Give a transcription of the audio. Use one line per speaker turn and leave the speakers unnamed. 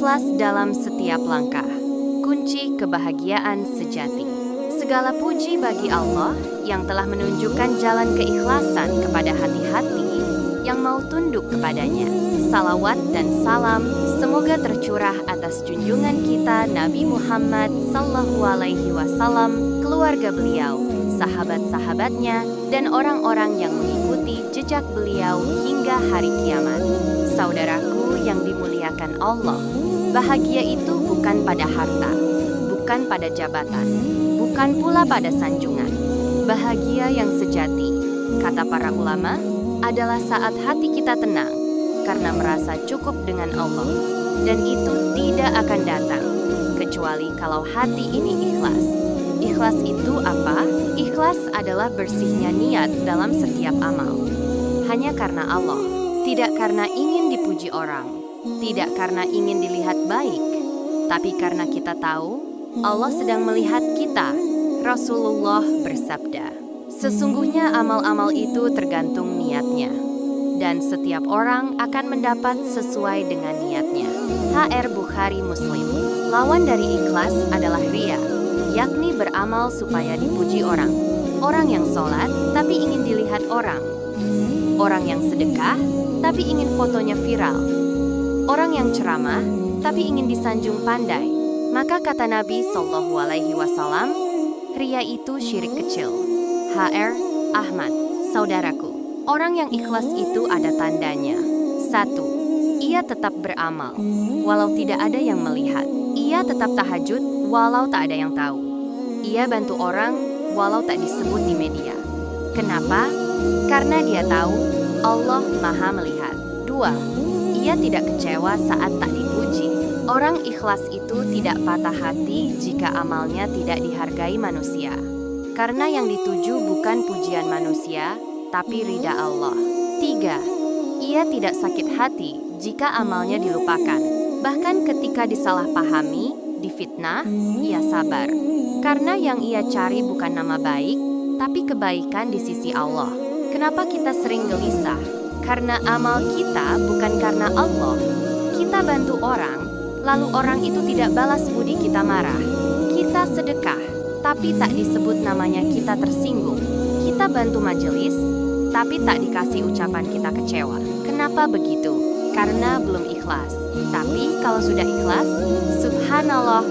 Ikhlas dalam setiap langkah, kunci kebahagiaan sejati. Segala puji bagi Allah yang telah menunjukkan jalan keikhlasan kepada hati-hati yang mau tunduk kepadanya. Salawat dan salam semoga tercurah atas junjungan kita Nabi Muhammad SAW, keluarga beliau, sahabat-sahabatnya, dan orang-orang yang mengikuti jejak beliau hingga hari kiamat. Saudaraku yang dimuliakan Allah, bahagia itu bukan pada harta, bukan pada jabatan, bukan pula pada sanjungan. Bahagia yang sejati, kata para ulama, adalah saat hati kita tenang karena merasa cukup dengan Allah. Dan itu tidak akan datang kecuali kalau hati ini ikhlas. Ikhlas itu apa? Ikhlas adalah bersihnya niat dalam setiap amal. Hanya karena Allah, tidak karena ingin dipuji orang, tidak karena ingin dilihat baik, tapi karena kita tahu Allah sedang melihat kita. Rasulullah bersabda, sesungguhnya amal-amal itu tergantung niatnya, dan setiap orang akan mendapat sesuai dengan niatnya. HR Bukhari Muslim. Lawan dari ikhlas adalah riya, yakni beramal supaya dipuji orang. Orang yang sholat tapi ingin dilihat orang. Orang yang sedekah tapi ingin fotonya viral. Orang yang ceramah tapi ingin disanjung pandai. Maka kata Nabi SAW, riya itu syirik kecil. HR Ahmad. Saudaraku, orang yang ikhlas itu ada tandanya. 1. Ia tetap beramal walau tidak ada yang melihat. Ia tetap tahajud walau tak ada yang tahu. Ia bantu orang walau tak disebut di media. Kenapa? Karena dia tahu Allah Maha melihat. 2. Ia tidak kecewa saat tak dipuji. Orang ikhlas itu tidak patah hati jika amalnya tidak dihargai manusia. Karena yang dituju bukan pujian manusia, tapi ridha Allah. 3. Ia tidak sakit hati jika amalnya dilupakan. Bahkan ketika disalahpahami, difitnah, ia sabar. Karena yang ia cari bukan nama baik, tapi kebaikan di sisi Allah. Kenapa kita sering gelisah? Karena amal kita bukan karena Allah. Kita bantu orang, lalu orang itu tidak balas budi, kita marah. Kita sedekah, tapi tak disebut namanya, kita tersinggung. Kita bantu majelis, tapi tak dikasih ucapan, kita kecewa. Kenapa begitu? Karena belum ikhlas. Tapi kalau sudah ikhlas, subhanallah,